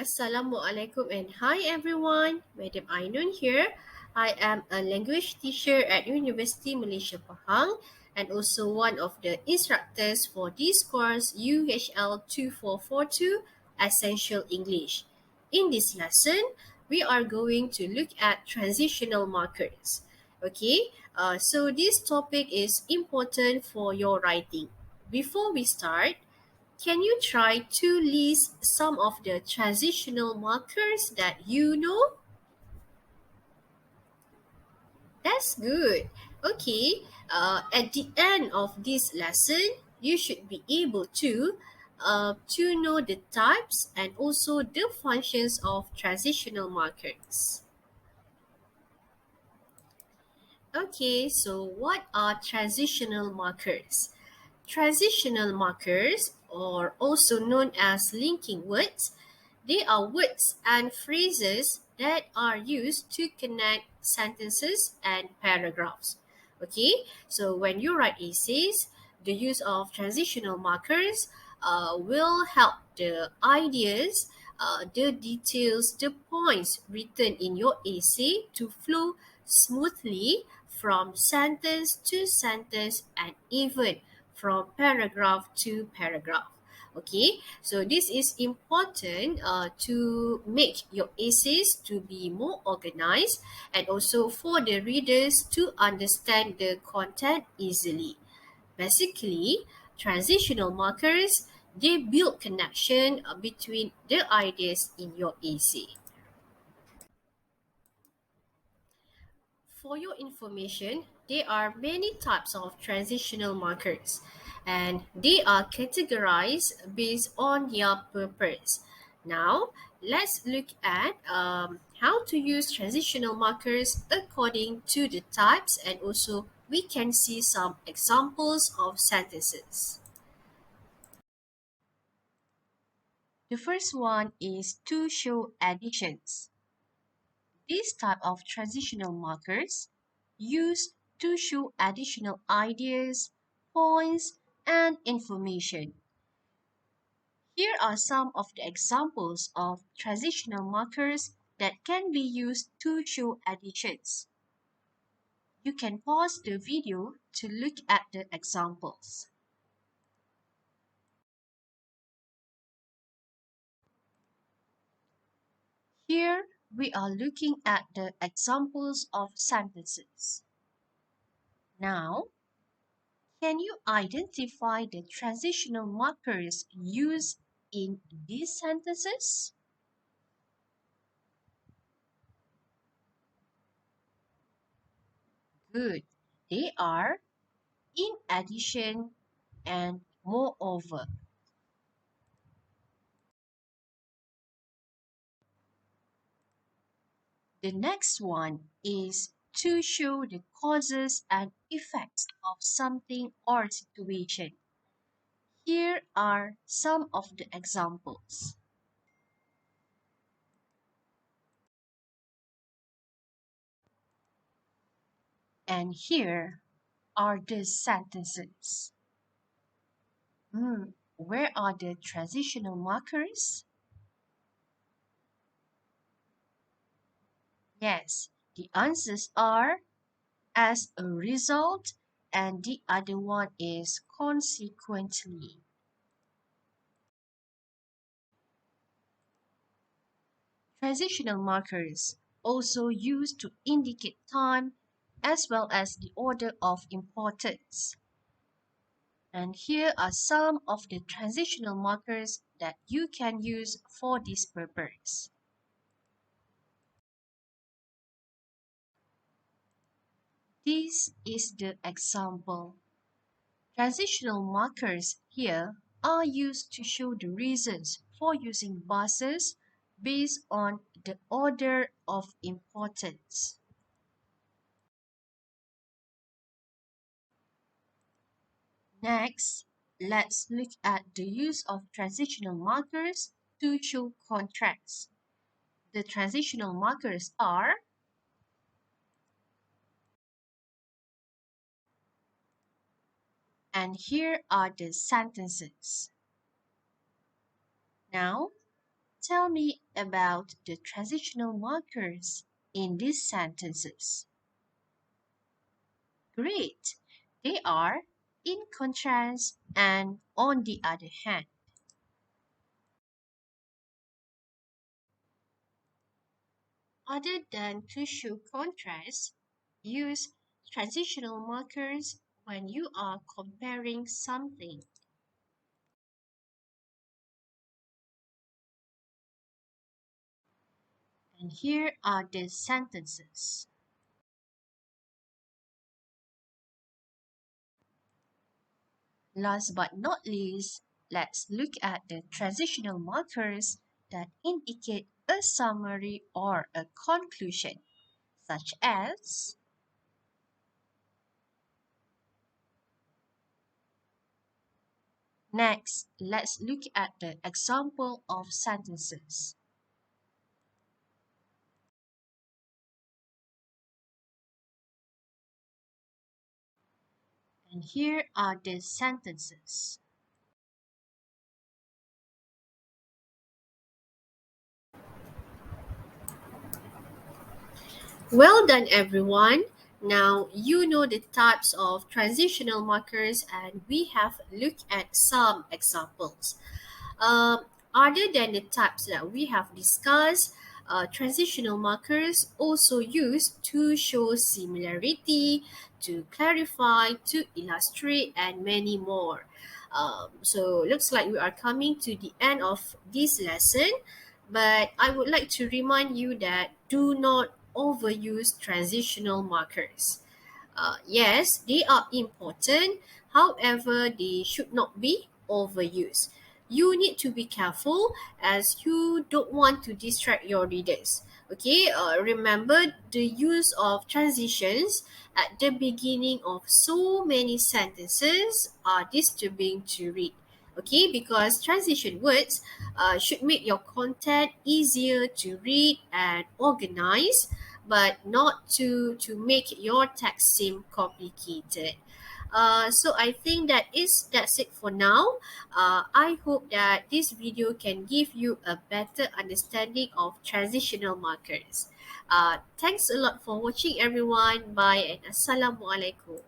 Assalamualaikum and hi everyone. Madam Ainun here. I am a language teacher at University Malaysia Pahang and also one of the instructors for this course UHL 2442 Essential English. In this lesson, we are going to look at transitional markers. Okay, so this topic is important for your writing. Before we start, can you try to list some of the transitional markers that you know? That's good. Okay, at the end of this lesson, you should be able to know the types and also the functions of transitional markers. Okay, so what are transitional markers? Transitional markers, or also known as linking words, they are words and phrases that are used to connect sentences and paragraphs. Okay, so when you write essays, the use of transitional markers will help the ideas, the details, the points written in your essay to flow smoothly from sentence to sentence and even from paragraph to paragraph. Okay, so this is important to make your essays to be more organized and also for the readers to understand the content easily. Basically, transitional markers, they build connection between the ideas in your essay. For your information, there are many types of transitional markers and they are categorized based on their purpose. Now, let's look at how to use transitional markers according to the types and also we can see some examples of sentences. The first one is to show additions. This type of transitional markers used to show additional ideas, points, and information. Here are some of the examples of transitional markers that can be used to show additions. You can pause the video to look at the examples. Here we are looking at the examples of sentences. Now, can you identify the transitional markers used in these sentences? Good. They are in addition and moreover. The next one is to show the causes and effects of something or situation. Here are some of the examples. And here are the sentences. Where are the transitional markers? Yes, the answers are as a result, and the other one is consequently. Transitional markers also used to indicate time as well as the order of importance. And here are some of the transitional markers that you can use for this purpose. This is the example. Transitional markers here are used to show the reasons for using buses based on the order of importance. Next, let's look at the use of transitional markers to show contrasts. The transitional markers are, and here are the sentences. Now, Tell me about the transitional markers in these sentences. Great. They are in contrast and on the other hand. Other than to show contrast, use transitional markers when you are comparing something. And here are the sentences. Last but not least, let's look at the transitional markers that indicate a summary or a conclusion, such as next, let's look at the example of sentences. And here are the sentences. Well done, everyone. Now you know the types of transitional markers, and we have looked at some examples. Um, Other than the types that we have discussed, transitional markers also used to show similarity, to clarify, to illustrate, and many more. So looks like we are coming to the end of this lesson, but I would like to remind you that do not overuse transitional markers. Yes, they are important. However, they should not be overused. You need to be careful as you don't want to distract your readers. Okay, remember the use of transitions at the beginning of so many sentences are disturbing to read. Okay, because transition words should make your content easier to read and organize, but not to make your text seem complicated. So I think that's it for now. I hope that this video can give you a better understanding of transitional markers. Thanks a lot for watching, everyone. Bye and assalamu alaikum.